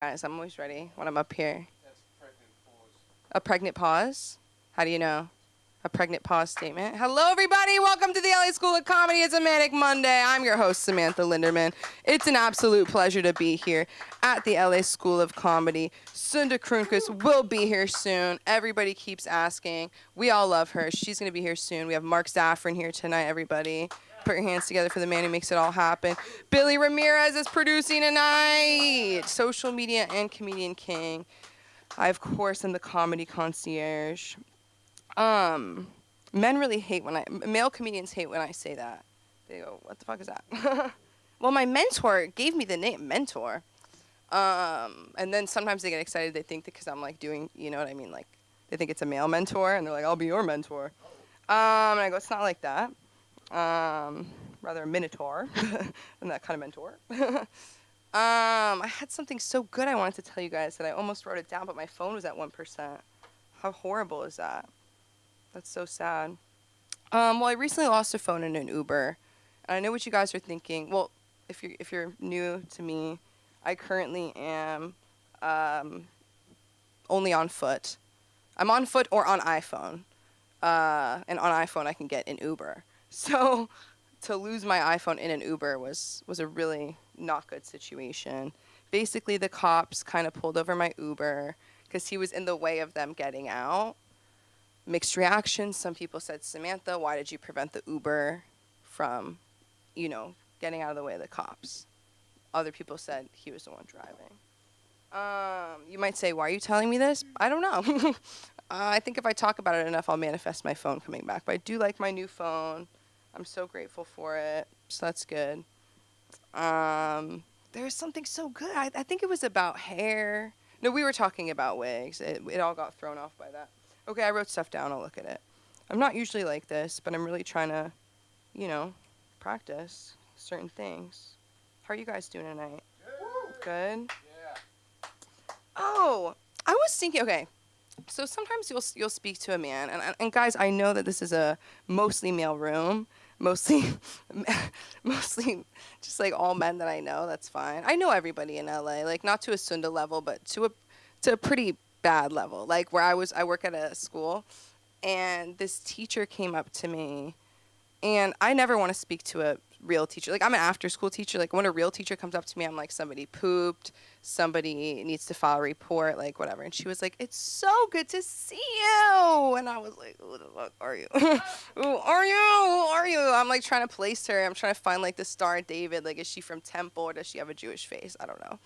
Guys, I'm always ready when I'm up here. That's pregnant pause. A pregnant pause? How do you know? A pregnant pause statement. Hello, everybody. Welcome to the LA School of Comedy. It's a Manic Monday. I'm your host, Samantha Linderman. It's an absolute pleasure to be here at the LA School of Comedy. Sunda Kroonkus will be here soon. Everybody keeps asking. We all love her. She's going to be here soon. We have Mark Zaffron here tonight, everybody. Put your hands together for the man who makes it all happen. Billy Ramirez is producing tonight. Social media and comedian king. I, of course, am the comedy concierge. Men really hate male comedians hate when I say that. They go, what the fuck is that? Well, my mentor gave me the name Mentor. And then sometimes they get excited. They think that because I'm like doing, you know what I mean? Like, they think it's a male mentor and they're like, I'll be your mentor. And I go, it's not like that. Rather a minotaur than that kind of mentor. I had something so good I wanted to tell you guys that I almost wrote it down, but my phone was at 1%. How horrible is that? That's so sad. Well, I recently lost a phone in an Uber, and I know what you guys are thinking. Well, if you're new to me, I currently am only on foot. I'm on foot or on iPhone, and on iPhone I can get an Uber. So to lose my iPhone in an Uber was a really not good situation. Basically, the cops kind of pulled over my Uber because he was in the way of them getting out. Mixed reactions. Some people said, Samantha, why did you prevent the Uber from, getting out of the way of the cops? Other people said he was the one driving. You might say, why are you telling me this? I don't know. I think if I talk about it enough, I'll manifest my phone coming back. But I do like my new phone. I'm so grateful for it. So that's good. There's something so good. I think it was about hair. No, we were talking about wigs. It all got thrown off by that. Okay, I wrote stuff down. I'll look at it. I'm not usually like this, but I'm really trying to, practice certain things. How are you guys doing tonight? Good? Yeah. Oh, I was thinking, okay, so sometimes you'll speak to a man, and guys, I know that this is a mostly male room, mostly just like all men that I know. That's fine. I know everybody in LA, like not to a Sunda level, but to a pretty bad level. Like where I work at a school, and this teacher came up to me, and I never want to speak to a real teacher. Like I'm an after school teacher. Like when a real teacher comes up to me, I'm like, somebody pooped, somebody needs to file a report, like whatever. And she was like, it's so good to see you. And I was like, who the fuck are you? Who are you? Who are you? I'm like trying to place her. I'm trying to find like the Star of David. Like, is she from Temple or does she have a Jewish face? I don't know.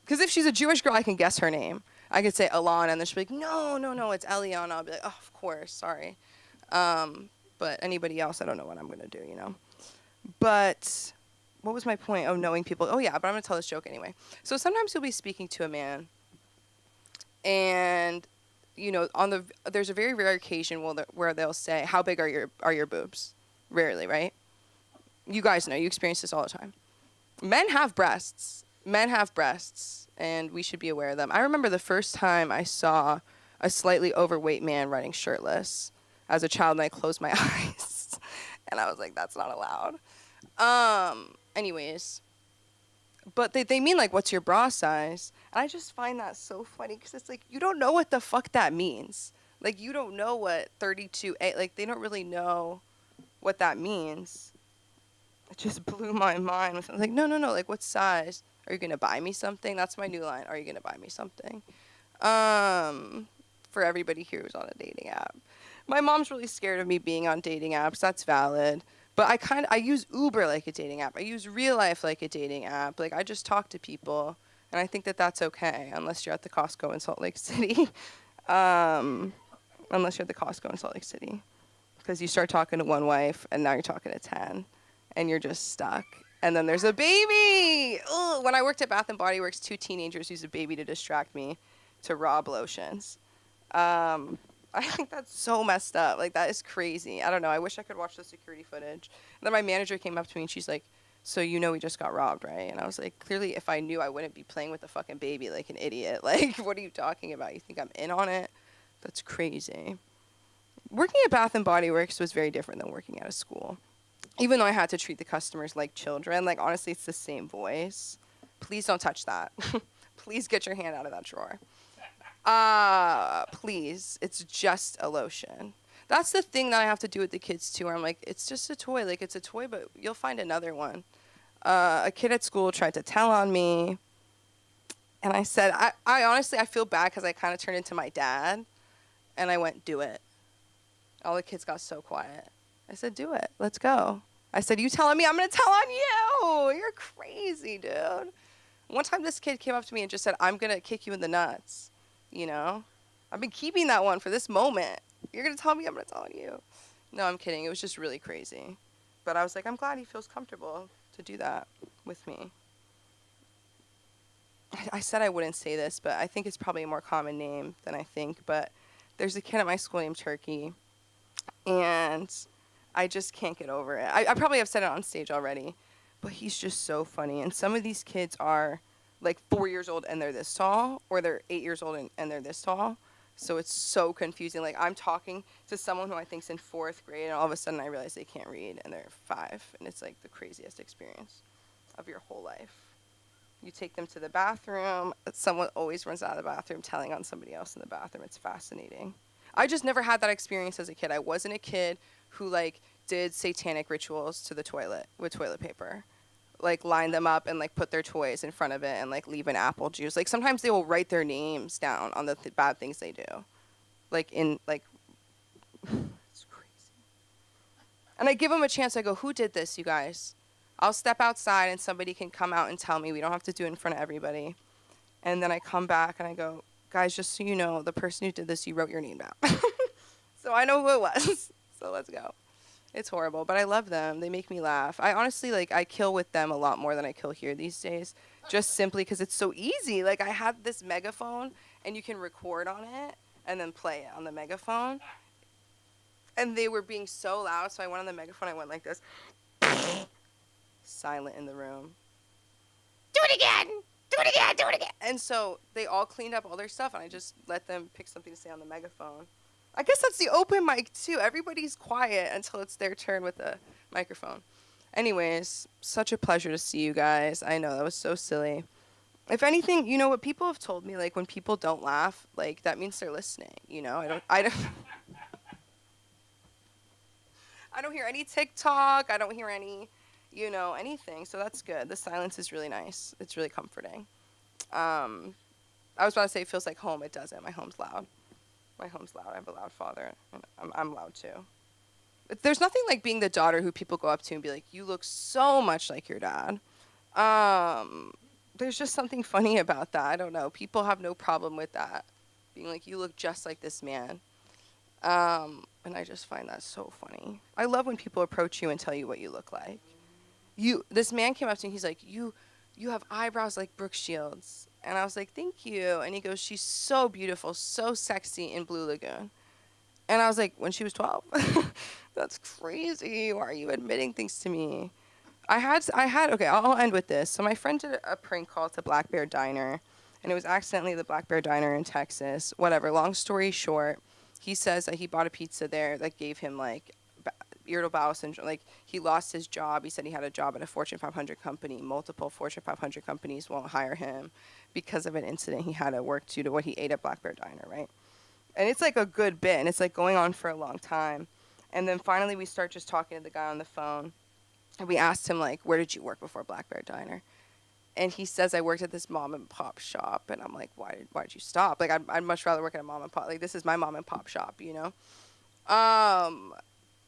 Because if she's a Jewish girl, I can guess her name. I could say Alana, and then she'll be like, no, it's Eliana. I'll be like, oh, of course, sorry. But anybody else, I don't know what I'm going to do, But what was my point? Oh, knowing people. Oh, yeah, but I'm going to tell this joke anyway. So sometimes you'll be speaking to a man, and, there's a very rare occasion where they'll say, how big are your boobs? Rarely, right? You guys know. You experience this all the time. Men have breasts. And we should be aware of them. I remember the first time I saw a slightly overweight man running shirtless as a child, and I closed my eyes. And I was like, that's not allowed. Anyways. But they mean, like, what's your bra size? And I just find that so funny, because it's like, you don't know what the fuck that means. Like, you don't know what 32A, like, they don't really know what that means. It just blew my mind. I was like, no, like, what size? Are you going to buy me something? That's my new line. Are you going to buy me something? For everybody here who's on a dating app. My mom's really scared of me being on dating apps. That's valid. But I use Uber like a dating app. I use real life like a dating app. Like, I just talk to people. And I think that that's okay, unless you're at the Costco in Salt Lake City. Because you start talking to one wife, and now you're talking to 10. And you're just stuck. And then there's a baby. Ugh. When I worked at Bath & Body Works, 2 teenagers used a baby to distract me to rob lotions. I think that's so messed up. Like, that is crazy. I don't know. I wish I could watch the security footage. And then my manager came up to me, and she's like, so we just got robbed, right? And I was like, clearly, if I knew, I wouldn't be playing with the fucking baby like an idiot. Like, what are you talking about? You think I'm in on it? That's crazy. Working at Bath & Body Works was very different than working at a school. Even though I had to treat the customers like children, like, honestly, it's the same voice. Please don't touch that. Please get your hand out of that drawer. Please. It's just a lotion. That's the thing that I have to do with the kids too, where I'm like, it's just a toy. Like, it's a toy, but you'll find another one. A kid at school tried to tell on me. And I said, I honestly, I feel bad because I kind of turned into my dad. And I went, do it. All the kids got so quiet. I said, do it. Let's go. I said, you telling me I'm going to tell on you? You're crazy, dude. One time this kid came up to me and just said, I'm going to kick you in the nuts. You know? I've been keeping that one for this moment. You're going to tell me I'm going to tell on you. No, I'm kidding. It was just really crazy. But I was like, I'm glad he feels comfortable to do that with me. I said I wouldn't say this, but I think it's probably a more common name than I think. But there's a kid at my school named Turkey, and I just can't get over it. I probably have said it on stage already, but he's just so funny. And some of these kids are like 4 years old and they're this tall, or they're 8 years old and they're this tall. So it's so confusing. Like, I'm talking to someone who I think's in 4th grade, and all of a sudden I realize they can't read, and they're 5, and it's like the craziest experience of your whole life. You take them to the bathroom. Someone always runs out of the bathroom telling on somebody else in the bathroom. It's fascinating. I just never had that experience as a kid. I wasn't a kid who, like, did satanic rituals to the toilet with toilet paper. Like, line them up and, like, put their toys in front of it and, like, leave an apple juice. Like, sometimes they will write their names down on the bad things they do. Like, in, like, it's crazy. And I give them a chance. I go, who did this, you guys? I'll step outside and somebody can come out and tell me. We don't have to do it in front of everybody. And then I come back and I go, guys, just so you know, the person who did this, you wrote your name down. So I know who it was. So let's go. It's horrible, but I love them. They make me laugh. I honestly, like, I kill with them a lot more than I kill here these days, just simply because it's so easy. Like, I had this megaphone, and you can record on it and then play it on the megaphone. And they were being so loud, so I went on the megaphone. I went like this. Silent in the room. Do it again! Do it again! Do it again! And so they all cleaned up all their stuff, and I just let them pick something to say on the megaphone. I guess that's the open mic, too. Everybody's quiet until it's their turn with the microphone. Anyways, such a pleasure to see you guys. I know, that was so silly. If anything, you know what people have told me, like, when people don't laugh, like, that means they're listening, you know? I don't I don't hear any TikTok. I don't hear any, you know, anything. So that's good. The silence is really nice. It's really comforting. I was about to say it feels like home. It doesn't. My home's loud. My home's loud. I have a loud father, and I'm loud too. But there's nothing like being the daughter who people go up to and be like, you look so much like your dad. There's just something funny about that. I don't know. People have no problem with that. Being like, you look just like this man. And I just find that so funny. I love when people approach you and tell you what you look like. This man came up to me. He's like, you have eyebrows like Brooke Shields. And I was like, thank you. And he goes, she's so beautiful, so sexy in Blue Lagoon. And I was like, when she was 12? That's crazy. Why are you admitting things to me? Okay, I'll end with this. So my friend did a prank call to Black Bear Diner, and it was accidentally the Black Bear Diner in Texas. Whatever, long story short, he says that he bought a pizza there that gave him, like, irritable bowel syndrome. Like, he lost his job. He said he had a job at a Fortune 500 company. Multiple Fortune 500 companies won't hire him because of an incident he had at work due to what he ate at Black Bear Diner, right? And it's, like, a good bit, and it's, like, going on for a long time. And then finally we start just talking to the guy on the phone, and we asked him, like, where did you work before Black Bear Diner? And he says, I worked at this mom and pop shop. And I'm like, why did you stop? Like, I'd much rather work at a mom and pop. Like, this is my mom and pop shop, you know?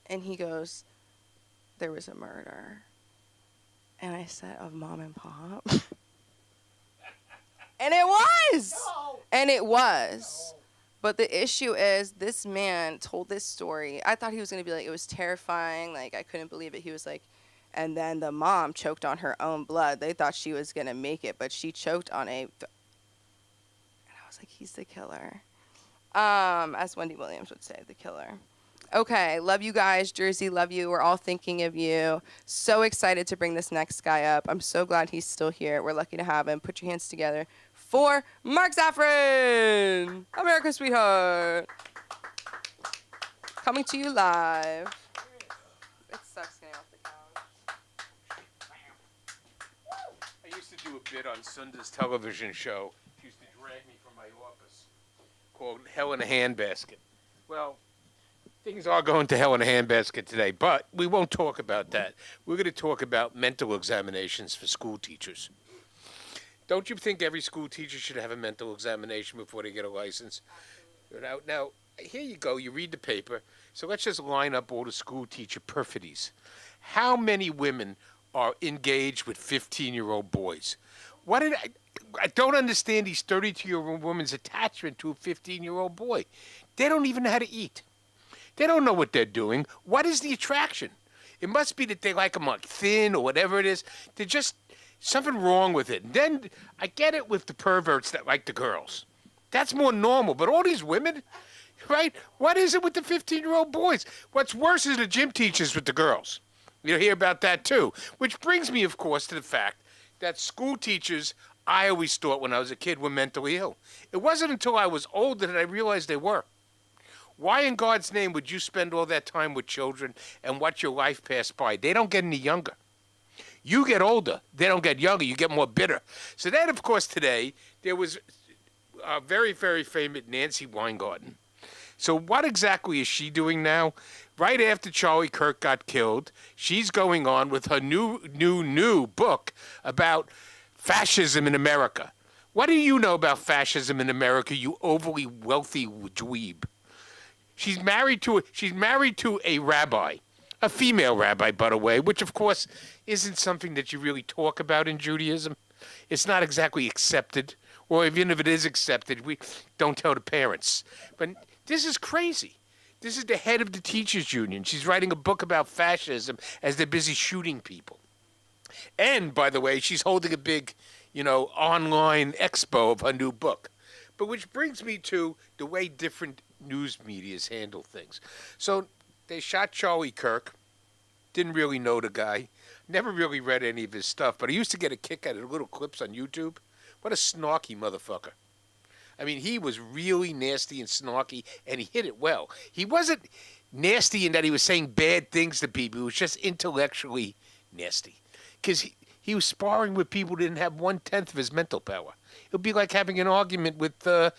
And he goes, there was a murder. And I said, of mom and pop? And it was! No. And it was. No. But the issue is, this man told this story. I thought he was going to be like, it was terrifying. Like, I couldn't believe it. He was like, and then the mom choked on her own blood. They thought she was going to make it, but she choked on and I was like, he's the killer. As Wendy Williams would say, the killer. Okay, love you guys. Jersey, love you. We're all thinking of you. So excited to bring this next guy up. I'm so glad he's still here. We're lucky to have him. Put your hands together for Mark Zaffron, America's sweetheart. Coming to you live. It sucks getting off the couch. I used to do a a bit on Sunda's television show. She used to drag me from my office, called Hell in a Handbasket. Well, things are going to hell in a handbasket today, but we won't talk about that. We're going to talk about mental examinations for school teachers. Don't you think every school teacher should have a mental examination before they get a license? Now, here you go. You read the paper. So let's just line up all the school teacher perfidies. How many women are engaged with 15-year-old boys? I don't understand these 32-year-old women's attachment to a 15-year-old boy. They don't even know how to eat. They don't know what they're doing. What is the attraction? It must be that they like them like thin or whatever it is. They're just something wrong with it. And then I get it with the perverts that like the girls. That's more normal. But all these women, right? What is it with the 15-year-old boys? What's worse is the gym teachers with the girls. You'll hear about that too. Which brings me, of course, to the fact that school teachers, I always thought when I was a kid, were mentally ill. It wasn't until I was older that I realized they were. Why in God's name would you spend all that time with children and watch your life pass by? They don't get any younger. You get older. They don't get younger. You get more bitter. So then, of course, today, there was a very, very famous Nancy Weingarten. So what exactly is she doing now? Right after Charlie Kirk got killed, she's going on with her new book about fascism in America. What do you know about fascism in America, you overly wealthy dweeb? She's married to a rabbi, a female rabbi, by the way, which of course isn't something that you really talk about in Judaism. It's not exactly accepted, or even if it is accepted, we don't tell the parents. But this is crazy. This is the head of the teachers union. She's writing a book about fascism as they're busy shooting people. And by the way, she's holding a big, online expo of her new book. But which brings me to the way different news medias handle things. So they shot Charlie Kirk. Didn't really know the guy. Never really read any of his stuff, but I used to get a kick out of the little clips on YouTube. What a snarky motherfucker. I mean, he was really nasty and snarky, and he hit it well. He wasn't nasty in that he was saying bad things to people. He was just intellectually nasty. Because he was sparring with people who didn't have 1/10 of his mental power. It would be like having an argument with a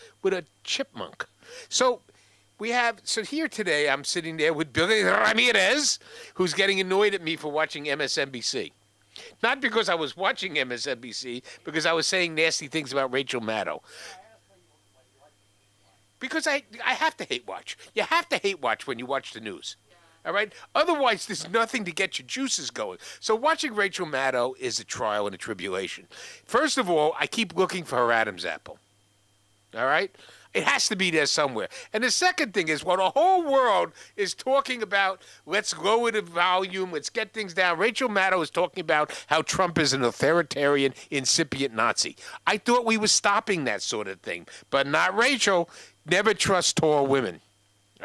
chipmunk. So here today I'm sitting there with Billy Ramirez, who's getting annoyed at me for watching MSNBC. Not because I was watching MSNBC, because I was saying nasty things about Rachel Maddow. Because I have to hate watch. You have to hate watch when you watch the news. All right? Otherwise, there's nothing to get your juices going. So watching Rachel Maddow is a trial and a tribulation. First of all, I keep looking for her Adam's apple. All right? It has to be there somewhere. And the second thing is, while the whole world is talking about, let's lower the volume, let's get things down, Rachel Maddow is talking about how Trump is an authoritarian, incipient Nazi. I thought we were stopping that sort of thing. But not Rachel. Never trust tall women.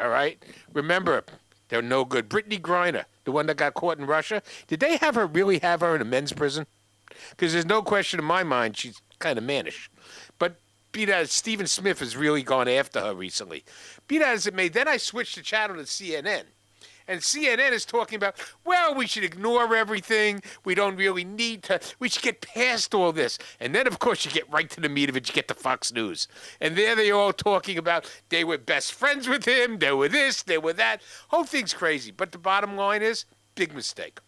All right? Remember, they're no good. Brittany Griner, the one that got caught in Russia, did they really have her in a men's prison? Because there's no question in my mind she's kind of mannish. But be that as Stephen Smith has really gone after her recently. Be that as it may, then I switched the channel to CNN. And CNN is talking about, well, we should ignore everything. We don't really need to. We should get past all this. And then, of course, you get right to the meat of it. You get to Fox News. And there they are all talking about they were best friends with him. They were this. They were that. Whole thing's crazy. But the bottom line is, big mistake.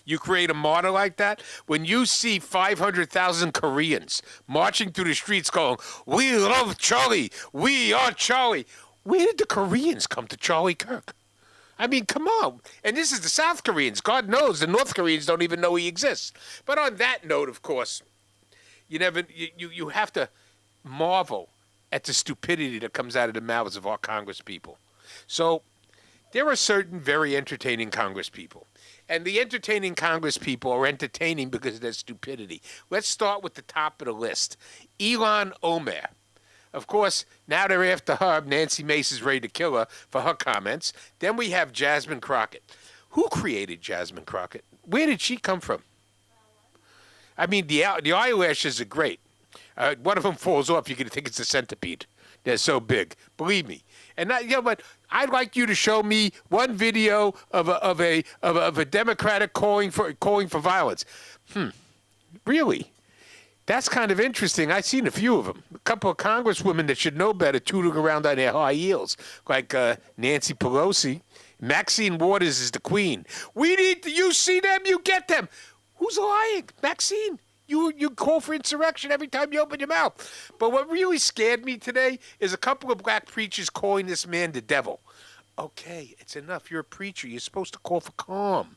You create a martyr like that, when you see 500,000 Koreans marching through the streets going, we love Charlie, we are Charlie. Where did the Koreans come to Charlie Kirk? I mean, come on. And this is the South Koreans. God knows the North Koreans don't even know he exists. But on that note, of course, you have to marvel at the stupidity that comes out of the mouths of our Congress people. So there are certain very entertaining Congress people. And the entertaining Congress people are entertaining because of their stupidity. Let's start with the top of the list. Ilhan Omar. Of course, now they're after her. Nancy Mace is ready to kill her for her comments. Then we have Jasmine Crockett. Who created Jasmine Crockett? Where did she come from? I mean, the eyelashes are great. One of them falls off. You're going to think it's a centipede. They're so big. Believe me. And but I'd like you to show me one video of a Democratic calling for violence. Really? That's kind of interesting. I've seen a few of them. A couple of congresswomen that should know better tooting around on their high heels, like Nancy Pelosi. Maxine Waters is the queen. We need you see them, you get them. Who's lying? Maxine. You call for insurrection every time you open your mouth. But what really scared me today is a couple of black preachers calling this man the devil. Okay, it's enough. You're a preacher. You're supposed to call for calm.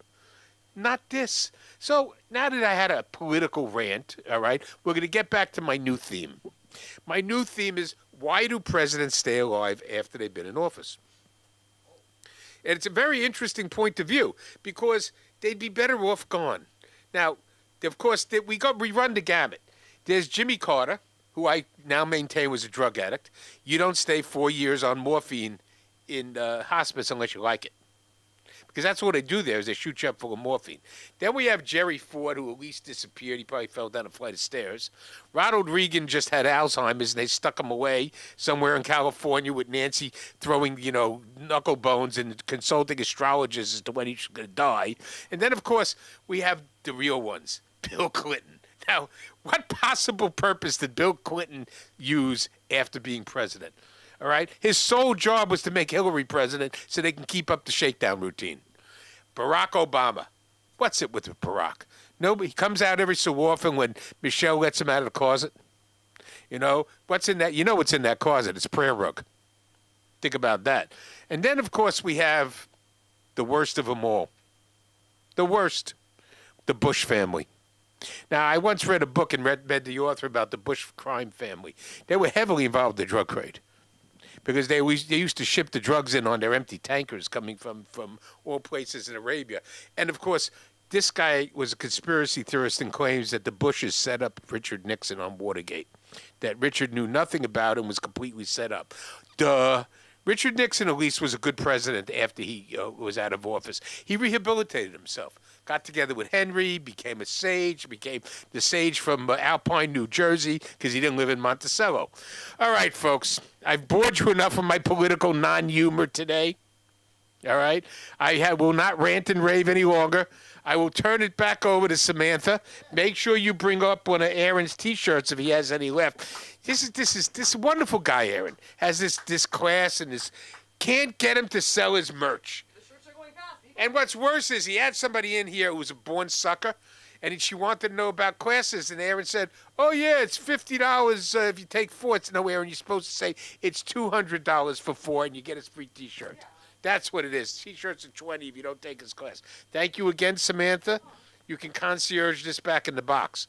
Not this. So now that I had a political rant, all right, we're going to get back to my new theme. My new theme is, why do presidents stay alive after they've been in office? And it's a very interesting point of view because they'd be better off gone. Now, of course, we run the gamut. There's Jimmy Carter, who I now maintain was a drug addict. You don't stay 4 years on morphine in hospice unless you like it. Because that's what they do there, is they shoot you up full of morphine. Then we have Jerry Ford, who at least disappeared. He probably fell down a flight of stairs. Ronald Reagan just had Alzheimer's, and they stuck him away somewhere in California with Nancy throwing, knuckle bones and consulting astrologers as to when he's going to die. And then, of course, we have the real ones. Bill Clinton. Now, what possible purpose did Bill Clinton use after being president? All right? His sole job was to make Hillary president so they can keep up the shakedown routine. Barack Obama. What's it with Barack? Nobody, he comes out every so often when Michelle lets him out of the closet. What's in that? You know what's in that closet. It's a prayer rug. Think about that. And then, of course, we have the worst of them all. The worst. The Bush family. Now, I once read a book and read the author about the Bush crime family. They were heavily involved in the drug trade because they used to ship the drugs in on their empty tankers coming from all places in Arabia. And, of course, this guy was a conspiracy theorist and claims that the Bushes set up Richard Nixon on Watergate, that Richard knew nothing about and was completely set up. Duh. Richard Nixon, at least, was a good president after he was out of office. He rehabilitated himself. Got together with Henry, became a sage, became the sage from Alpine, New Jersey, because he didn't live in Monticello. All right, folks, I've bored you enough of my political non-humor today. All right? I will not rant and rave any longer. I will turn it back over to Samantha. Make sure you bring up one of Aaron's T-shirts if he has any left. This wonderful guy, Aaron, has this class and this can't get him to sell his merch. The shirts are going fast. And what's worse is he had somebody in here who was a born sucker, and she wanted to know about classes, and Aaron said, "Oh yeah, it's $50 if you take 4." It's no, Aaron, you're supposed to say it's $200 for 4, and you get his free T-shirt. Yeah. That's what it is. T-shirts are $20 if you don't take his class. Thank you again, Samantha. You can concierge this back in the box.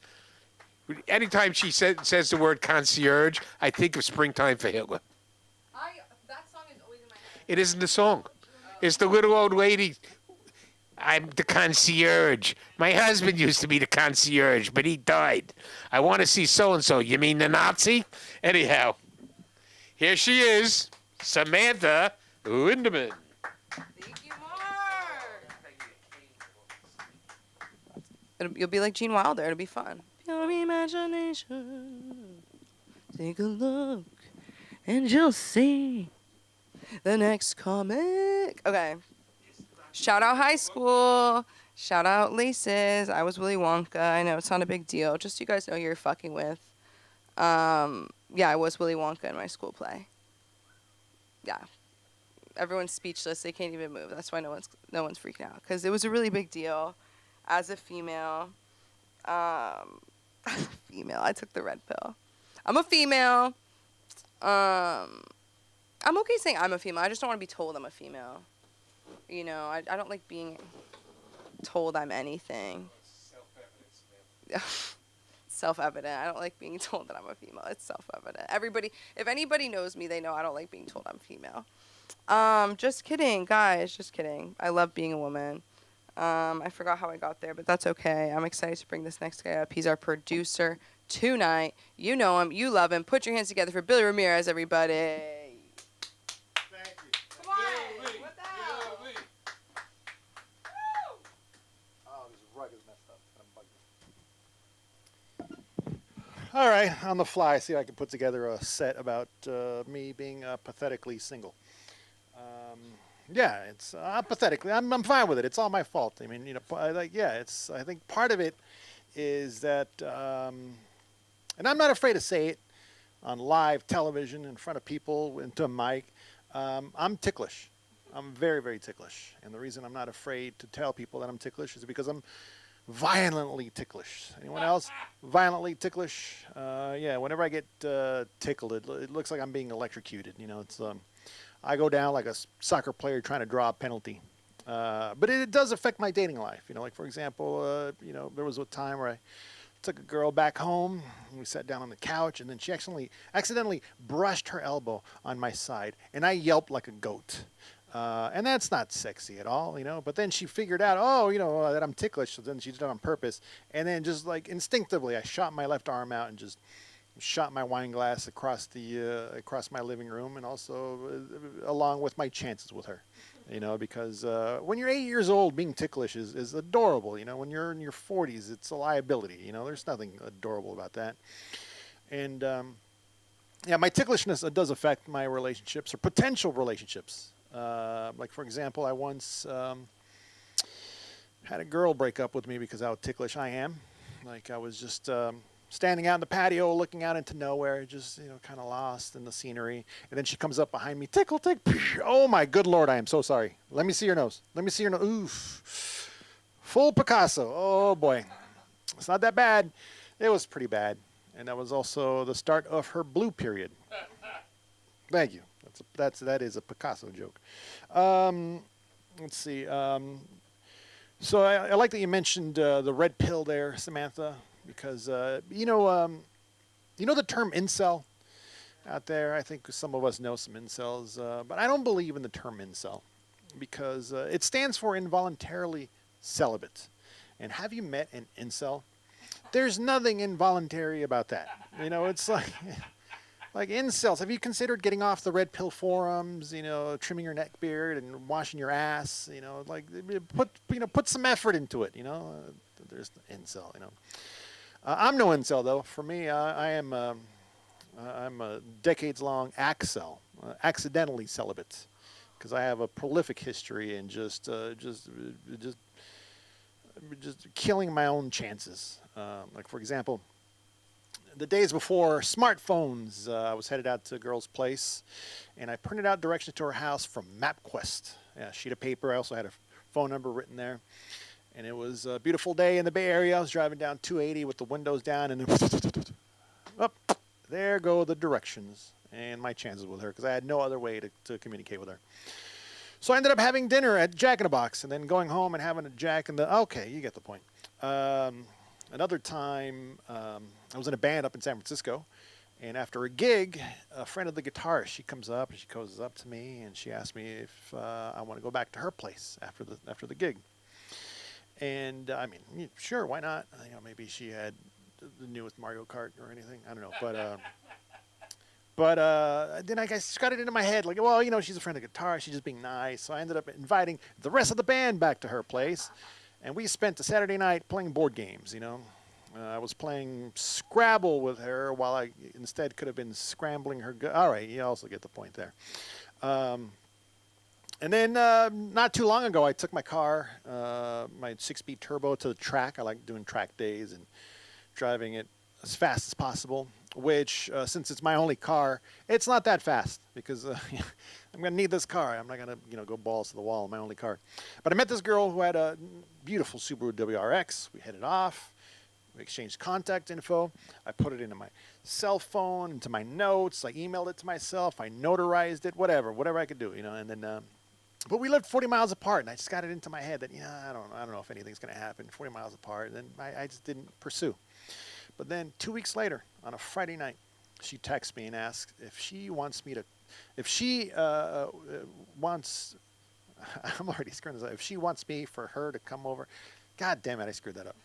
Anytime she says the word concierge, I think of Springtime for Hitler. That song is always in my head. It isn't the song. It's the little old lady. I'm the concierge. My husband used to be the concierge, but he died. I want to see so-and-so. You mean the Nazi? Anyhow, here she is, Samantha Lindemann. Thank you, Mark. You'll be like Gene Wilder. It'll be fun. Your imagination. Take a look, and you'll see the next comic. Okay. Shout out high school. Shout out Laces. I was Willy Wonka. I know it's not a big deal. Just so you guys know who you're fucking with. Yeah, I was Willy Wonka in my school play. Yeah. Everyone's speechless. They can't even move. That's why no one's freaking out. Because it was a really big deal. As a female. Female. I took the red pill. I'm a female. I'm okay saying I'm a female. I just don't want to be told I'm a female. I don't like being told I'm anything. Self-evident. I don't like being told that I'm a female. It's self-evident. If anybody knows me, they know I don't like being told I'm female. Just kidding, guys. Just kidding. I love being a woman. I forgot how I got there, but that's okay. I'm excited to bring this next guy up. He's our producer tonight. You know him. You love him. Put your hands together for Billy Ramirez, everybody. Thank you. Come on. What the hell? Oh, this rug is messed up. I'm bugged. All right, on the fly, see if I can put together a set about me being pathetically single. Yeah, it's pathetically. I'm fine with it. It's all my fault. I mean, I think part of it is that and I'm not afraid to say it on live television in front of people into a mic. I'm ticklish. I'm very, very ticklish. And the reason I'm not afraid to tell people that I'm ticklish is because I'm violently ticklish. Anyone else violently ticklish? Yeah, whenever I get tickled, it looks like I'm being electrocuted. It's I go down like a soccer player trying to draw a penalty. But it does affect my dating life. Like for example, there was a time where I took a girl back home. And we sat down on the couch, and then she accidentally brushed her elbow on my side, and I yelped like a goat. And that's not sexy at all. But then she figured out, that I'm ticklish, so then she did it on purpose. And then just like instinctively, I shot my left arm out and just shot my wine glass across my living room, and also along with my chances with her. Because when you're 8 years old, being ticklish is adorable. When you're in your 40s, it's a liability. There's nothing adorable about that. And yeah, my ticklishness does affect my relationships or potential relationships. Like for example, I once had a girl break up with me because how ticklish I am. Like I was just standing out in the patio, looking out into nowhere, just kind of lost in the scenery. And then she comes up behind me, tickle, tickle. Oh my good Lord, I am so sorry. Let me see your nose. Let me see your nose. Oof, full Picasso. Oh boy, it's not that bad. It was pretty bad, and that was also the start of her blue period. Thank you. That is a Picasso joke. Let's see. So I like that you mentioned the red pill there, Samantha, because you know the term incel out there. I think some of us know some incels, but I don't believe in the term incel because it stands for involuntarily celibate. And have you met an incel? There's nothing involuntary about that. It's like incels. Have you considered getting off the red pill forums? Trimming your neck beard and washing your ass. Put some effort into it. There's the incel. I'm no incel though. For me, I'm a decades-long accel, accidentally celibate, because I have a prolific history in just killing my own chances. Like for example, the days before smartphones, I was headed out to a girl's place, and I printed out directions to her house from MapQuest. Yeah, a sheet of paper. I also had a phone number written there. And it was a beautiful day in the Bay Area. I was driving down 280 with the windows down, and up there go the directions and my chances with her, because I had no other way to communicate with her. So I ended up having dinner at Jack in the Box, and then going home and having a Jack in the... Okay, you get the point. Another time, I was in a band up in San Francisco, and after a gig, a friend of the guitarist, she comes up and she goes up to me and she asked me if I want to go back to her place after the gig. And I mean, sure, why not? Maybe she had the newest Mario Kart or anything. I don't know, but then I just got it into my head, like, well, she's a friend of the guitarist. She's just being nice. So I ended up inviting the rest of the band back to her place. And we spent a Saturday night playing board games, I was playing Scrabble with her while I instead could have been scrambling her. All right, you also get the point there. And then not too long ago, I took my car, my 6-speed turbo, to the track. I like doing track days and driving it as fast as possible, which, since it's my only car, it's not that fast because I'm going to need this car. I'm not going to go balls to the wall in my only car. But I met this girl who had a beautiful Subaru WRX. We headed off. We exchanged contact info. I put it into my cell phone, into my notes. I emailed it to myself. I notarized it, whatever I could do, And then, but we lived 40 miles apart, and I just got it into my head that, I don't know if anything's going to happen 40 miles apart. And then I just didn't pursue. But then 2 weeks later, on a Friday night, she texts me and asks if she wants me to, if she wants, I'm already screwing this up. If she wants me for her to come over, God damn it, I screwed that up.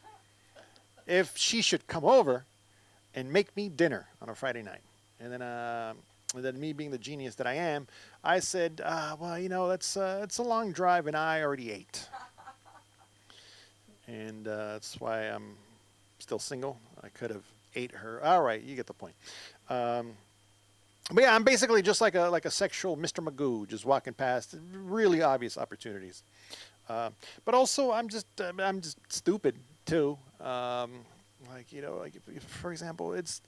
If she should come over and make me dinner on a Friday night. And then me being the genius that I am, I said, well, it's a long drive and I already ate. And that's why I'm still single. I could have ate her. All right, you get the point. But yeah, I'm basically just like a sexual Mr. Magoo, just walking past really obvious opportunities. But also, I'm just stupid too. Like, like if, for example, it's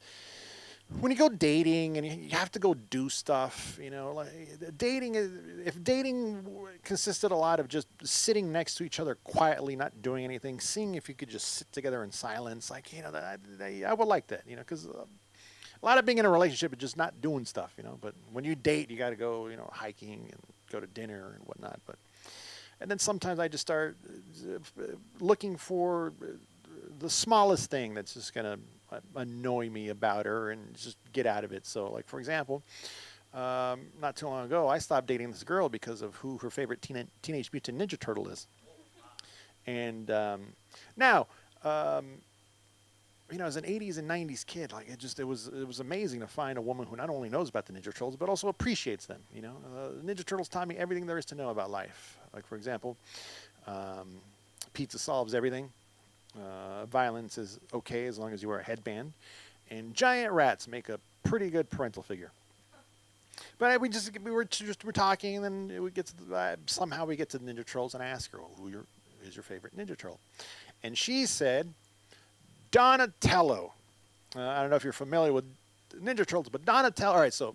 when you go dating and you have to go do stuff, like dating is, if dating consisted a lot of just sitting next to each other quietly, not doing anything, seeing if you could just sit together in silence, like, I would like that, because a lot of being in a relationship is just not doing stuff, but when you date, you got to go, hiking and go to dinner and whatnot. And then sometimes I just start looking for the smallest thing that's just going to annoy me about her and just get out of it. So, like, for example, not too long ago, I stopped dating this girl because of who her favorite Teenage Mutant Ninja Turtle is. And now, as an 80s and 90s kid, like it was amazing to find a woman who not only knows about the Ninja Turtles, but also appreciates them. Ninja Turtles taught me everything there is to know about life. Like, for example, pizza solves everything. Violence is okay as long as you wear a headband, and giant rats make a pretty good parental figure. But we were talking, and then we get to somehow we get to the Ninja Turtles, and I ask her, well, who is your favorite Ninja Turtle? And she said Donatello. I don't know if you're familiar with Ninja Turtles, but Donatello. All right, so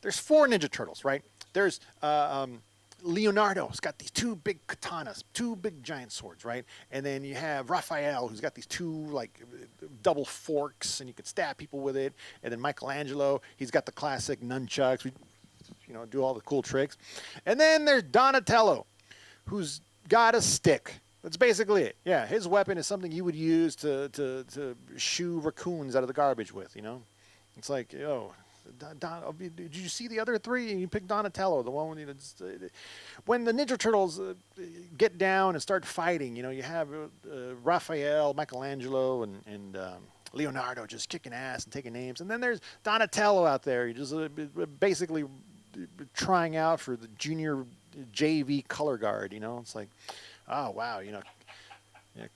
there's 4 Ninja Turtles, right? There's Leonardo's got these 2 big katanas, 2 big giant swords, right? And then you have Raphael, who's got these 2 like double forks, and you can stab people with it. And then Michelangelo, he's got the classic nunchucks, do all the cool tricks. And then there's Donatello, who's got a stick. That's basically it. Yeah, his weapon is something you would use to shoo raccoons out of the garbage with. It's like, did you see the other 3? You picked Donatello, the one when the Ninja Turtles get down and start fighting. You have Raphael, Michelangelo, and Leonardo just kicking ass and taking names, and then there's Donatello out there. He just basically trying out for the junior JV color guard. It's like, oh wow,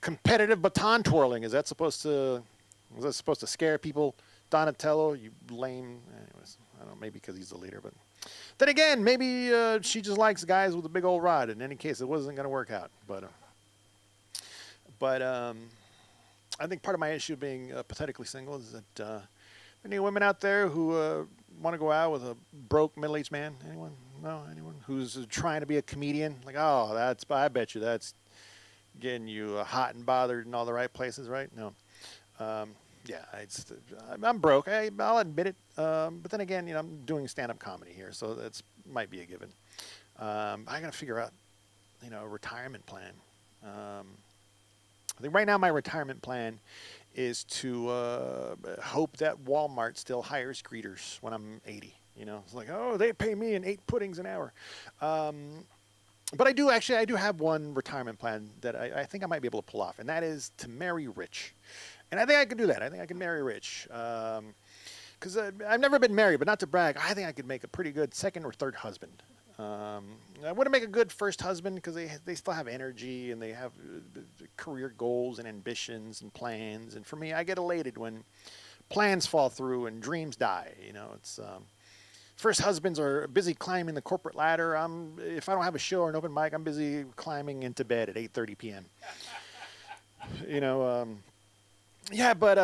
competitive baton twirling. Is that supposed to scare people? Donatello, you lame. Anyways, I don't know, maybe because he's the leader, but then again, maybe she just likes guys with a big old rod. In any case, it wasn't going to work out. But I think part of my issue being pathetically single is that any women out there who want to go out with a broke middle-aged man? Anyone? No, anyone who's trying to be a comedian? Like, oh, I bet you that's getting you hot and bothered in all the right places, right? No. Yeah, I'm broke. I'll admit it. But then again, I'm doing stand-up comedy here, so that's might be a given. I got to figure out, a retirement plan. I think right now my retirement plan is to hope that Walmart still hires greeters when I'm 80. It's like, oh, they pay me in 8 puddings an hour. But I do have one retirement plan that I think I might be able to pull off, and that is to marry rich. And I think I can do that. I think I can marry rich. Because I've never been married, but not to brag, I think I could make a pretty good second or third husband. I wouldn't make a good first husband because they still have energy and they have career goals and ambitions and plans. And for me, I get elated when plans fall through and dreams die. It's first husbands are busy climbing the corporate ladder. If I don't have a show or an open mic, I'm busy climbing into bed at 8:30 p.m. Yeah, but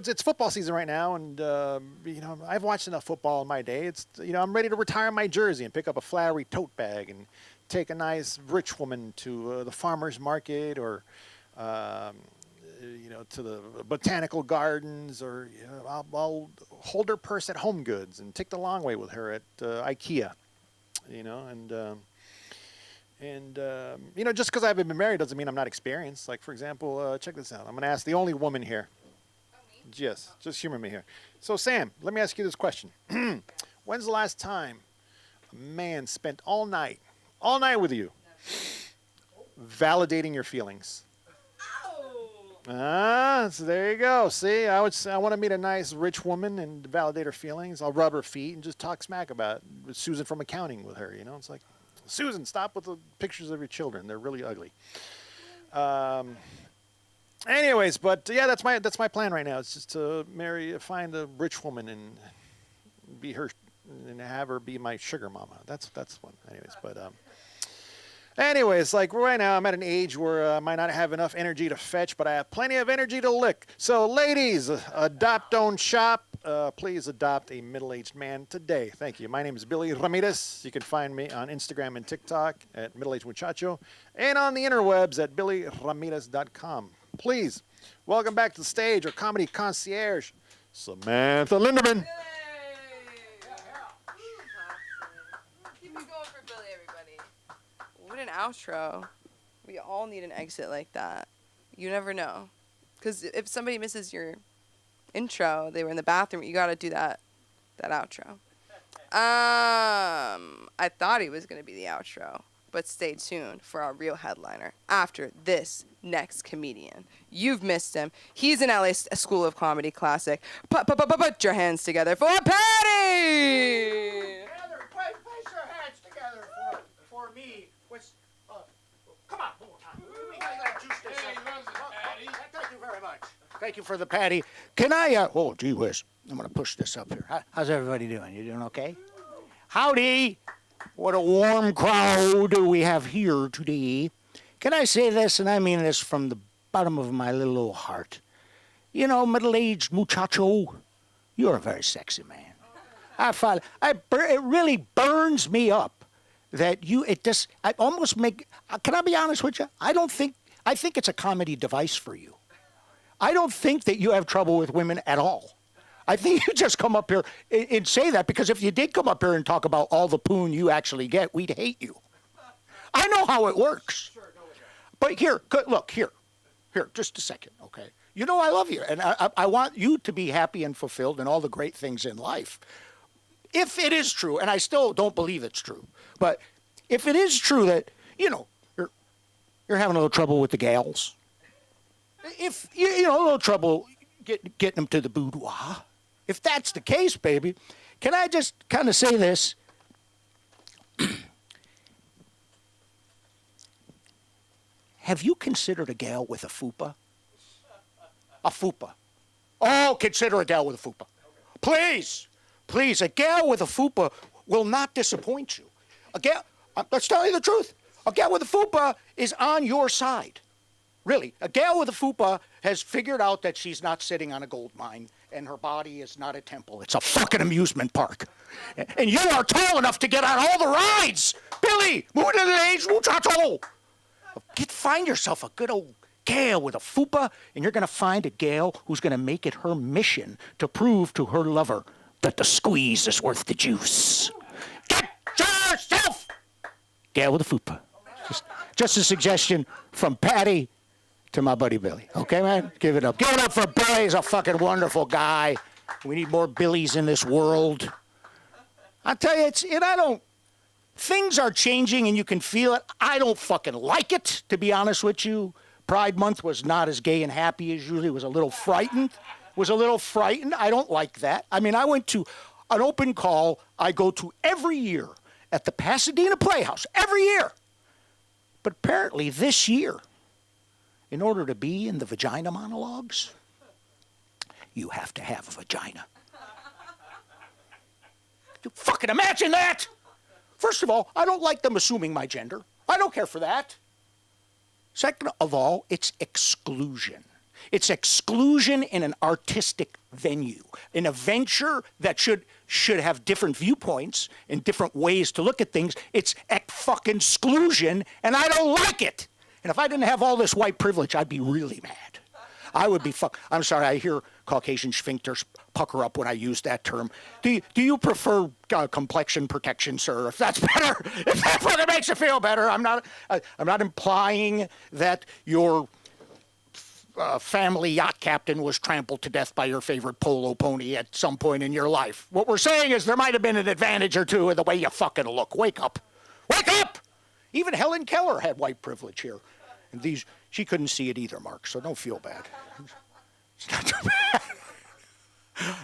it's football season right now, and I've watched enough football in my day. It's I'm ready to retire my jersey and pick up a flowery tote bag and take a nice rich woman to the farmer's market or to the botanical gardens, or I'll hold her purse at Home Goods and take the long way with her at IKEA, just because I haven't been married doesn't mean I'm not experienced. Like, for example, check this out. I'm going to ask the only woman here. Yes, just humor me here. So, Sam, let me ask you this question. When's the last time a man spent all night with you, validating your feelings? So there you go. See, I want to meet a nice rich woman and validate her feelings. I'll rub her feet and just talk smack about Susan from accounting with her. It's like, Susan, stop with the pictures of your children. They're really ugly. Anyways, but yeah, that's my plan right now. It's just to find a rich woman and be her, and have her be my sugar mama. That's one. Anyways, but Anyways, like right now, I'm at an age where I might not have enough energy to fetch, but I have plenty of energy to lick. So, ladies, adopt, don't shop. Please adopt a middle-aged man today. Thank you. My name is Billy Ramirez. You can find me on Instagram and TikTok at middle-aged muchacho, and on the interwebs at billyramirez.com. Please, welcome back to the stage, our comedy concierge, Samantha Linderman. Keep me going for Billy, everybody. What an outro. We all need an exit like that. You never know. Because if somebody misses your intro, they were in the bathroom, you got to do that outro. I thought he was going to be the outro, but stay tuned for our real headliner after this next comedian. You've missed him. He's an LA School of Comedy classic. Put your hands together for Patty! Place your hands together for me. Come on, one more time. We gotta juice this up. Thank you very much. Thank you for the patty. Can I, oh, gee whiz. I'm gonna push this up here. How's everybody doing? You doing okay? Howdy. What a warm crowd we have here today. Can I say this, and I mean this from the bottom of my little old heart. You know, middle-aged muchacho, you're a very sexy man. It really burns me up that I almost make, can I be honest with you? I think it's a comedy device for you. I don't think that you have trouble with women at all. I think you just come up here and say that because if you did come up here and talk about all the poon you actually get, we'd hate you. I know how it works. But here, look, here, just a second, okay? You know I love you, and I want you to be happy and fulfilled and all the great things in life. If it is true, and I still don't believe it's true, but if it is true that, you know, you're having a little trouble with the gals, if, you know, a little trouble getting them to the boudoir, if that's the case, baby, can I just kind of say this? Have you considered a gal with a fupa? A fupa. Oh, consider a gal with a fupa. Please, please, a gal with a fupa will not disappoint you. A gal, let's tell you the truth. A gal with a fupa is on your side. Really, a gal with a fupa has figured out that she's not sitting on a gold mine and her body is not a temple. It's a fucking amusement park. And you are tall enough to get on all the rides. Billy, middle-aged muchacho. Find yourself a good old gal with a fupa, and you're going to find a gal who's going to make it her mission to prove to her lover that the squeeze is worth the juice. Get yourself! Gal with a fupa. Just a suggestion from Patty to my buddy Billy. Okay, man? Give it up. Give it up for Billy. He's a fucking wonderful guy. We need more Billys in this world. I tell you, things are changing and you can feel it. I don't fucking like it, to be honest with you. Pride Month was not as gay and happy as usually. It was a little frightened. I don't like that. I mean, I went to an open call I go to every year at the Pasadena Playhouse. Every year. But apparently this year, in order to be in the vagina monologues, you have to have a vagina. You fucking imagine that! First of all, I don't like them assuming my gender. I don't care for that. Second of all, it's exclusion. It's exclusion in an artistic venue, in a venture that should have different viewpoints and different ways to look at things. It's fucking exclusion, and I don't like it. And if I didn't have all this white privilege, I'd be really mad. I would be I'm sorry, I hear Caucasian sphincters pucker up when I use that term. Do you prefer complexion protection, sir? If that's better, if that fucking makes you feel better, I'm not implying that your family yacht captain was trampled to death by your favorite polo pony at some point in your life. What we're saying is there might have been an advantage or two in the way you fucking look. Wake up. Wake up! Even Helen Keller had white privilege here. And she couldn't see it either, Mark, so don't feel bad. It's not too bad.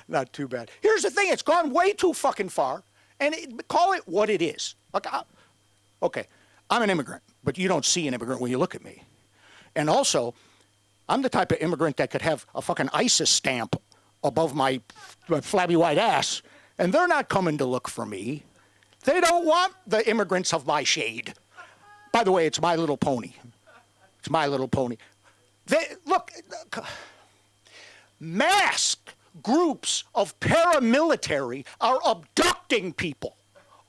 Not too bad. Here's the thing. It's gone way too fucking far. And call it what it is. Okay, I'm an immigrant, but you don't see an immigrant when you look at me. And also, I'm the type of immigrant that could have a fucking ISIS stamp above my flabby white ass, and they're not coming to look for me. They don't want the immigrants of my shade. By the way, it's My Little Pony. It's My Little Pony. Look, masked groups of paramilitary are abducting people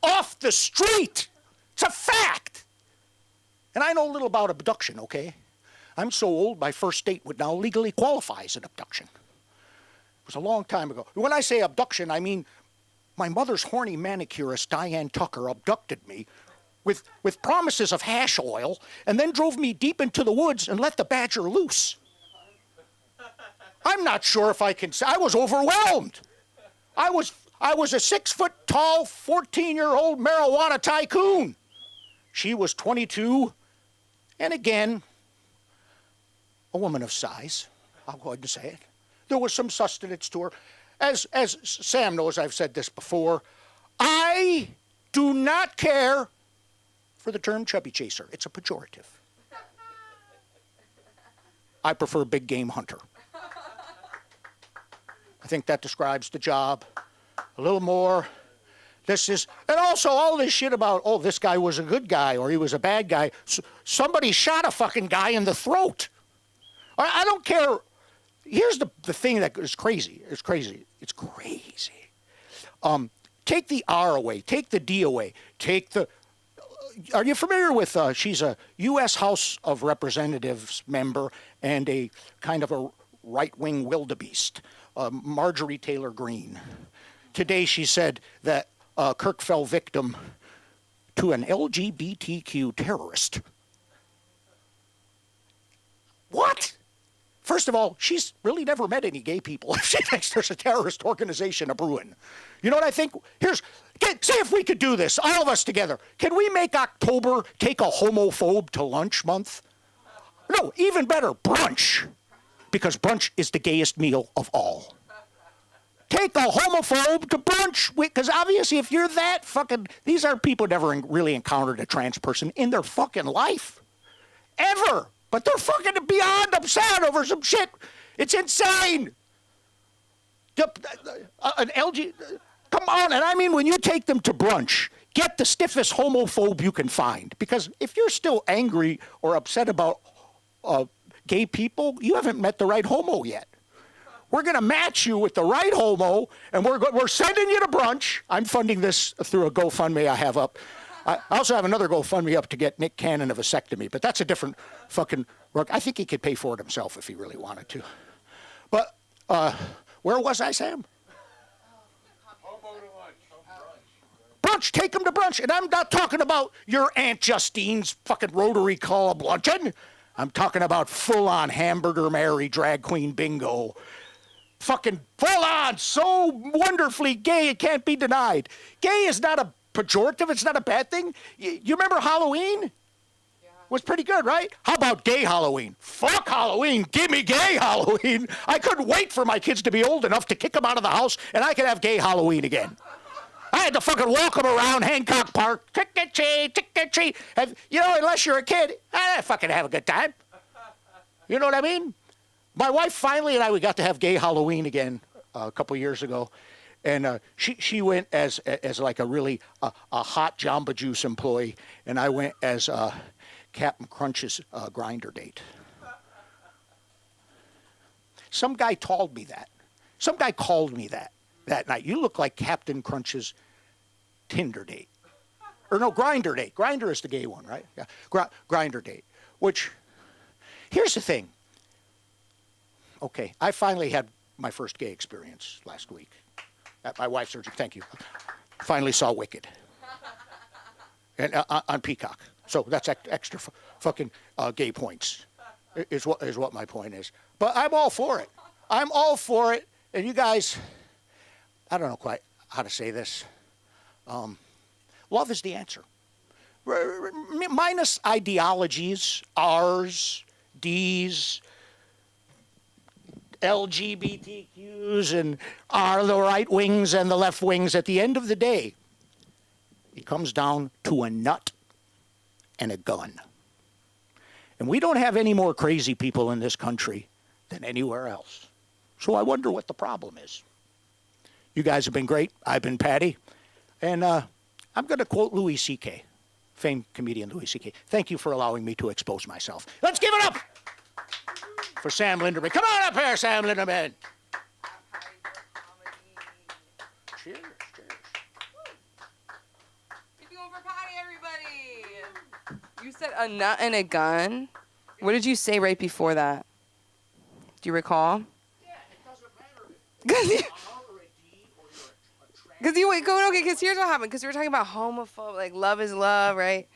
off the street. It's a fact. And I know a little about abduction, okay? I'm so old, my first date would now legally qualify as an abduction. It was a long time ago. When I say abduction, I mean my mother's horny manicurist, Diane Tucker, abducted me with promises of hash oil and then drove me deep into the woods and let the badger loose. I'm not sure if I can say. I was overwhelmed. I was a 6-foot-tall, 14-year-old marijuana tycoon. She was 22, and again, a woman of size. I'll go ahead and say it. There was some sustenance to her. As Sam knows, I've said this before, I do not care for the term chubby chaser. It's a pejorative. I prefer big game hunter. I think that describes the job a little more. And also all this shit about, oh, this guy was a good guy or he was a bad guy. Somebody shot a fucking guy in the throat. I don't care. Here's the thing that is crazy. It's crazy. It's crazy. Take the R away. Take the D away. Are you familiar with, she's a U.S. House of Representatives member and a kind of a right-wing wildebeest, Marjorie Taylor Greene. Today she said that Kirk fell victim to an LGBTQ terrorist. What? First of all, she's really never met any gay people if she thinks there's a terrorist organization a brewing. You know what I think? See if we could do this, all of us together. Can we make October take a homophobe to lunch month? No, even better, brunch. Because brunch is the gayest meal of all. Take a homophobe to brunch. Because obviously if you're that fucking... These are people who never really encountered a trans person in their fucking life. Ever. But they're fucking beyond upset over some shit. It's insane. An LG... Come on, and I mean when you take them to brunch, get the stiffest homophobe you can find. Because if you're still angry or upset about gay people, you haven't met the right homo yet. We're going to match you with the right homo, and we're sending you to brunch. I'm funding this through a GoFundMe I have up. I also have another GoFundMe up to get Nick Cannon a vasectomy, but that's a different fucking work. I think he could pay for it himself if he really wanted to. But where was I, Sam? Brunch, take them to brunch. And I'm not talking about your Aunt Justine's fucking Rotary Club luncheon. I'm talking about full-on Hamburger Mary drag queen bingo. Fucking full-on, so wonderfully gay it can't be denied. Gay is not a pejorative. It's not a bad thing. You remember Halloween? Yeah. Was pretty good, right? How about gay Halloween? Fuck Halloween. Give me gay Halloween. I couldn't wait for my kids to be old enough to kick them out of the house and I could have gay Halloween again. I had to fucking walk them around Hancock Park, trick-or-treat, trick-or-treat. You know, unless you're a kid, I fucking have a good time. You know what I mean? My wife finally and I, we got to have gay Halloween again a couple years ago. And she went as like a really a hot Jamba Juice employee, and I went as Captain Crunch's grinder date. Some guy told me that. Some guy called me that night. You look like Captain Crunch's Tinder date. Or no, grinder date. Grinder is the gay one, right? Yeah. Grinder date. Which, here's the thing. Okay, I finally had my first gay experience last week. At my wife's surgery, thank you. Finally saw Wicked. And on Peacock. So that's extra fucking gay points, is what my point is. But I'm all for it. I'm all for it. And you guys, I don't know quite how to say this. Love is the answer. Minus ideologies, R's, D's, LGBTQs, and are the right wings and the left wings. At the end of the day, it comes down to a nut and a gun. And we don't have any more crazy people in this country than anywhere else. So I wonder what the problem is. You guys have been great. I've been Patty. And I'm going to quote Louis C.K. famed comedian Louis C.K. Thank you for allowing me to expose myself. Let's give it up for Sam Linderman. Come on up here, Sam Linderman. Cheers, cheers. Keep going for Patty, everybody. You said a nut and a gun. What did you say right before that? Do you recall? Yeah, it doesn't matter if Because you wait, going okay. Because here's what happened. Because we were talking about homophobe, like love is love, right?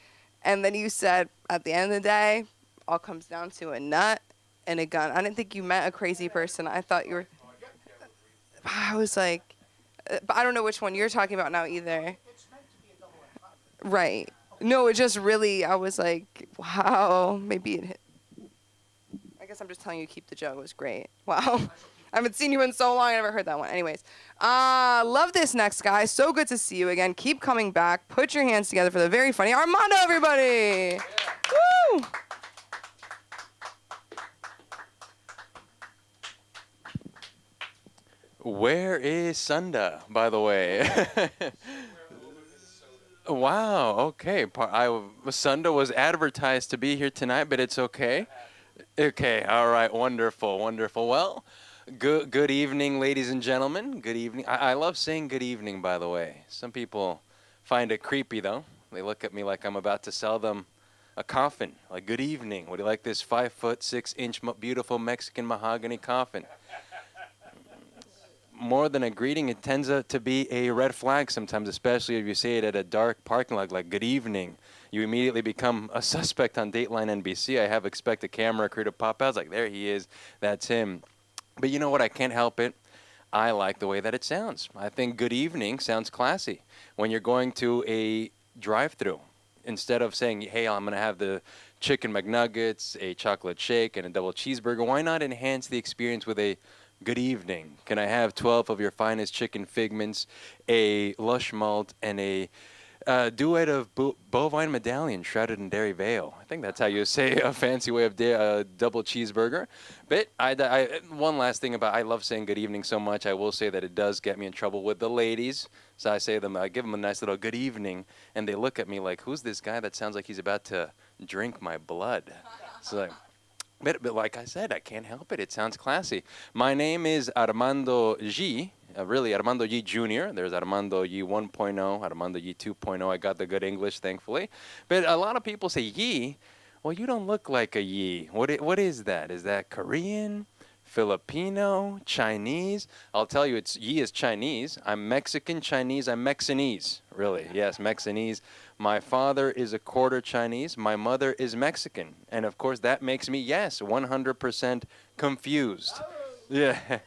And then you said at the end of the day, all comes down to a nut and a gun. I didn't think you meant a crazy person. I thought you were. I was like, but I don't know which one you're talking about now either. Right. No, it just really. I was like, wow, maybe it hit. I guess I'm just telling you to keep the joke. It was great. Wow. I haven't seen you in so long. I never heard that one. Anyways, love this next guy. So good to see you again. Keep coming back. Put your hands together for the very funny Armando, everybody. Yeah. Woo! Where is Sunda, by the way? Wow, okay. Sunda was advertised to be here tonight, but it's okay. Okay, all right, wonderful, wonderful. Well, good evening, ladies and gentlemen. Good evening. I love saying good evening, by the way. Some people find it creepy, though. They look at me like I'm about to sell them a coffin. Like, good evening. Would you like this 5'6" beautiful Mexican mahogany coffin? More than a greeting, it tends to be a red flag sometimes, especially if you say it at a dark parking lot, like good evening. You immediately become a suspect on Dateline NBC. I have expect a camera crew to pop out. I was like, there he is. That's him. But you know what? I can't help it. I like the way that it sounds. I think good evening sounds classy. When you're going to a drive-thru, instead of saying, hey, I'm going to have the chicken McNuggets, a chocolate shake, and a double cheeseburger, why not enhance the experience with a good evening? Can I have 12 of your finest chicken figments, a lush malt, and a duet of bovine medallion shrouded in dairy veil? I think that's how you say a fancy way of double cheeseburger. But one last thing about, I love saying good evening so much. I will say that it does get me in trouble with the ladies. So I say them, I give them a nice little good evening, and they look at me like, who's this guy that sounds like he's about to drink my blood? So like, but like I said, I can't help it. It sounds classy. My name is Armando G. Really, Armando G. Jr. There's Armando G 1.0, Armando G 2.0. I got the good English, thankfully. But a lot of people say Yi. Well, you don't look like a Yi. What is that? Is that Korean, Filipino, Chinese? I'll tell you, Yi is Chinese. I'm Mexican, Chinese. I'm Mexinese. Really, yes, Mexinese. My father is a quarter Chinese. My mother is Mexican. And, of course, that makes me, yes, 100% confused. Yeah.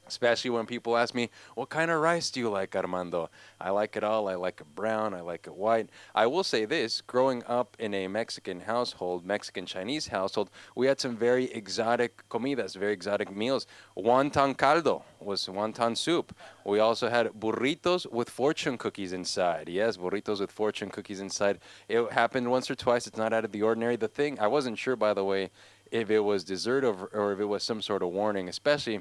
Especially when people ask me, what kind of rice do you like, Armando? I like it all. I like it brown. I like it white. I will say this. Growing up in a Mexican household, Mexican-Chinese household, we had some very exotic comidas, very exotic meals. Wonton caldo was wonton soup. We also had burritos with fortune cookies inside. Yes, burritos with fortune cookies inside. It happened once or twice. It's not out of the ordinary. The thing, I wasn't sure, by the way, if it was dessert or if it was some sort of warning, especially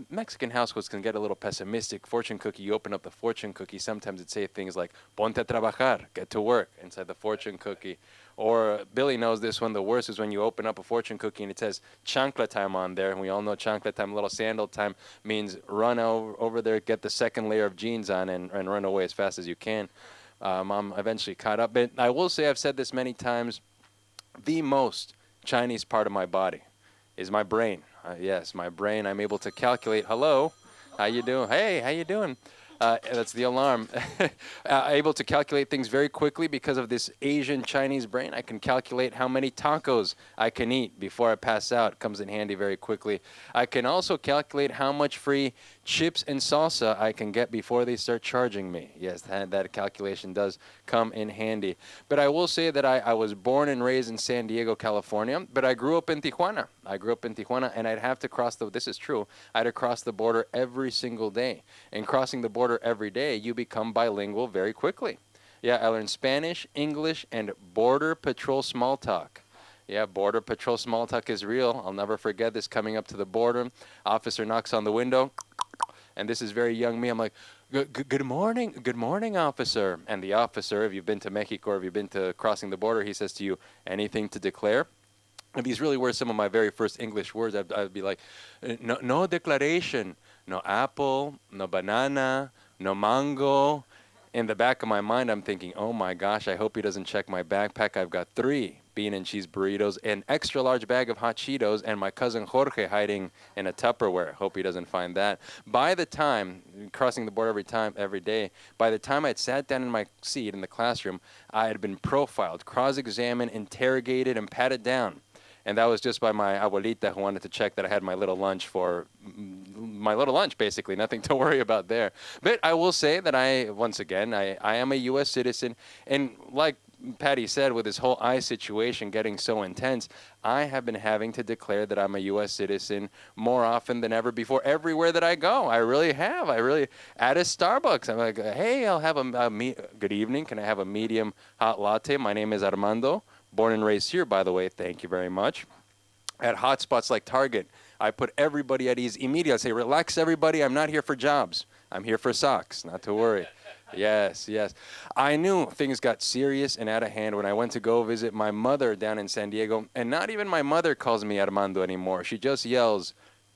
Mexican households can get a little pessimistic. Fortune cookie, you open up the fortune cookie, sometimes it say things like, ponte a trabajar, get to work, inside the fortune cookie. Or Billy knows this one, the worst is when you open up a fortune cookie and it says chancla time on there. And we all know chancla time, little sandal time, means run over there, get the second layer of jeans on and run away as fast as you can. Mom eventually caught up. But I will say, I've said this many times, the most Chinese part of my body is my brain. Yes, my brain. I'm able to calculate. Hello, how you doing? Hey, how you doing? That's the alarm. Able to calculate things very quickly because of this Asian Chinese brain. I can calculate how many tacos I can eat before I pass out. Comes in handy very quickly. I can also calculate how much free chips and salsa I can get before they start charging me. Yes, that calculation does come in handy. But I will say that I was born and raised in San Diego, California, but I grew up in Tijuana. And I'd have to cross this is true, I had to cross the border every single day. And crossing the border every day, you become bilingual very quickly. Yeah, I learned Spanish, English, and Border Patrol small talk. Yeah, Border Patrol small talk is real. I'll never forget this. Coming up to the border, officer knocks on the window. And this is very young me. I'm like, good morning, officer. And the officer, if you've been to Mexico or if you've been to crossing the border, he says to you, anything to declare? And these really were some of my very first English words. I'd be like, no declaration, no apple, no banana, no mango. In the back of my mind, I'm thinking, oh my gosh, I hope he doesn't check my backpack. I've got 3 bean and cheese burritos, an extra large bag of hot Cheetos, and my cousin Jorge hiding in a Tupperware. Hope he doesn't find that. By the time, crossing the border every day, by the time I'd sat down in my seat in the classroom, I had been profiled, cross-examined, interrogated, and patted down. And that was just by my abuelita who wanted to check that I had my little lunch basically. Nothing to worry about there. But I will say that I am a U.S. citizen. And like Patty said, with this whole ICE situation getting so intense, I have been having to declare that I'm a U.S. citizen more often than ever before everywhere that I go. I really have. At a Starbucks, I'm like, hey, I'll have good evening. Can I have a medium hot latte? My name is Armando. Born and raised here, by the way. Thank you very much. At hotspots like Target, I put everybody at ease immediately. I say, relax, everybody. I'm not here for jobs. I'm here for socks. Not to worry. Yes. I knew things got serious and out of hand when I went to go visit my mother down in San Diego. And not even my mother calls me Armando anymore. She just yells,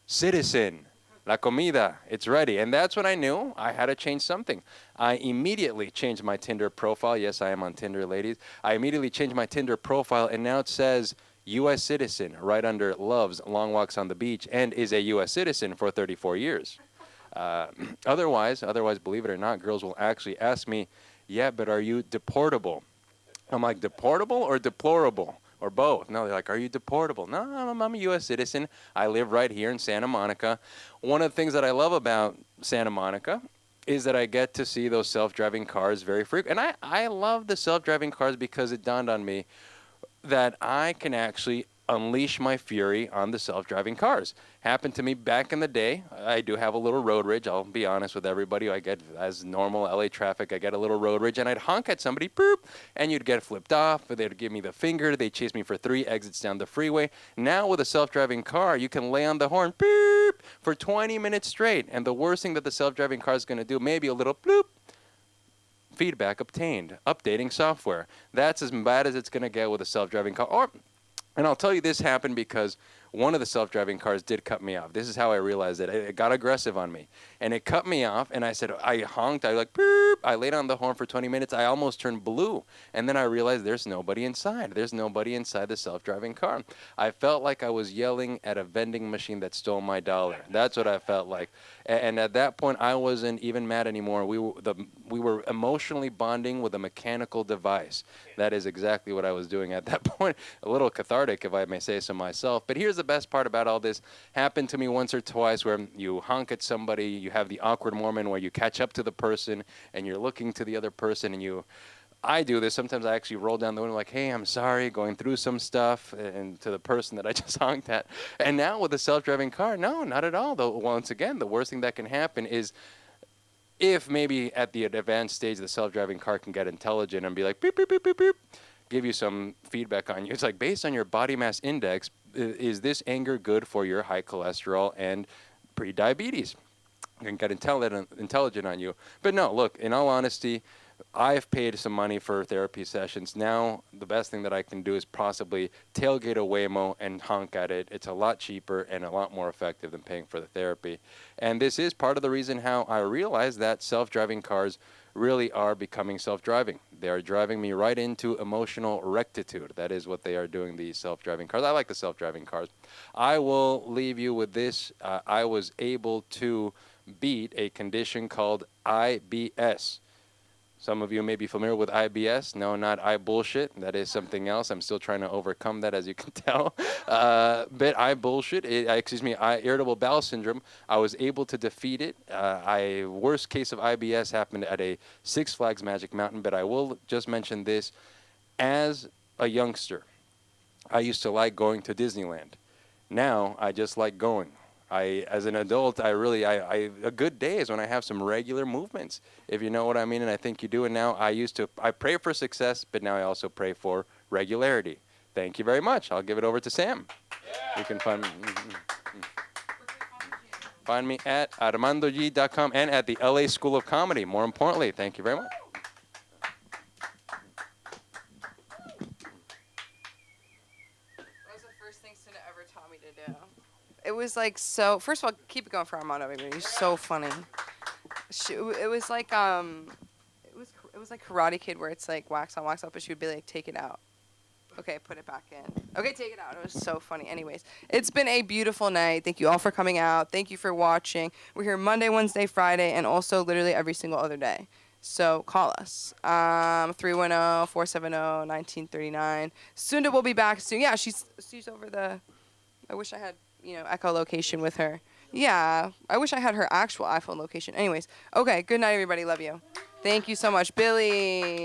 citizen. La comida, it's ready. And that's when I knew I had to change something. I immediately changed my Tinder profile. Yes, I am on Tinder, ladies. I immediately changed my Tinder profile, and now it says U.S. citizen right under loves long walks on the beach and is a U.S. citizen for 34 years. Otherwise, believe it or not, girls will actually ask me, yeah, but are you deportable? I'm like, deportable or deplorable? Or both. No, they're like, are you deportable? No, I'm a U.S. citizen. I live right here in Santa Monica. One of the things that I love about Santa Monica is that I get to see those self-driving cars very frequently. And I love the self-driving cars because it dawned on me that I can actually unleash my fury on the self-driving cars. Happened to me back in the day. I do have a little road rage. I'll be honest with everybody. I get, as normal LA traffic, I get a little road rage, and I'd honk at somebody, boop, and you'd get flipped off, or they'd give me the finger. They'd chase me for 3 exits down the freeway. Now with a self-driving car, you can lay on the horn, beep, for 20 minutes straight. And the worst thing that the self-driving car is going to do, maybe a little bloop, feedback obtained, updating software. That's as bad as it's going to get with a self-driving car. And I'll tell you, this happened because one of the self-driving cars did cut me off. This is how I realized it. It got aggressive on me. And it cut me off, and I said, I honked. I like, boop. I laid on the horn for 20 minutes. I almost turned blue. And then I realized there's nobody inside. There's nobody inside the self-driving car. I felt like I was yelling at a vending machine that stole my dollar. That's what I felt like. And at that point, I wasn't even mad anymore. We were emotionally bonding with a mechanical device. That is exactly what I was doing at that point. A little cathartic, if I may say so myself. But here's the best part about all this. Happened to me once or twice where you honk at somebody, you have the awkward moment where you catch up to the person and you're looking to the other person and I do this. Sometimes I actually roll down the window like, hey, I'm sorry, going through some stuff, and to the person that I just honked at. And now with a self-driving car, no, not at all. Though once again, the worst thing that can happen is if maybe at the advanced stage the self-driving car can get intelligent and be like, beep, beep, beep, beep, beep, give you some feedback on you. It's like, based on your body mass index, is this anger good for your high cholesterol and pre-diabetes? It can get intelligent on you. But no, look, in all honesty, I've paid some money for therapy sessions. Now, the best thing that I can do is possibly tailgate a Waymo and honk at it. It's a lot cheaper and a lot more effective than paying for the therapy. And this is part of the reason how I realized that self-driving cars really are becoming self-driving. They are driving me right into emotional rectitude. That is what they are doing, these self-driving cars. I like the self-driving cars. I will leave you with this. I was able to beat a condition called IBS. Some of you may be familiar with IBS. No, not I bullshit. That is something else. I'm still trying to overcome that, as you can tell. But I bullshit. Irritable bowel syndrome. I was able to defeat it. Worst case of IBS happened at a Six Flags Magic Mountain. But I will just mention this. As a youngster, I used to like going to Disneyland. Now I just like going. As an adult, a good day is when I have some regular movements, if you know what I mean, and I think you do. And now I pray for success, but now I also pray for regularity. Thank you very much. I'll give it over to Sam. Yeah. You can find me. Find me at armandoG.com and at the LA School of Comedy. More importantly, thank you very much. That was the first thing Cinda ever taught me to do. It was like so. First of all, keep it going for Armando, baby. He's so funny. It was like it was like Karate Kid, where it's like wax on, wax off, but she would be like, take it out. Okay, put it back in. Okay, take it out. It was so funny. Anyways, it's been a beautiful night. Thank you all for coming out. Thank you for watching. We're here Monday, Wednesday, Friday, and also literally every single other day. So call us. 310-470-1939. Sunda will be back soon. Yeah, she's over the. I wish I had echolocation with her. Yeah, I wish I had her actual iPhone location. Anyways, okay. Good night, everybody. Love you. Thank you so much, Billy.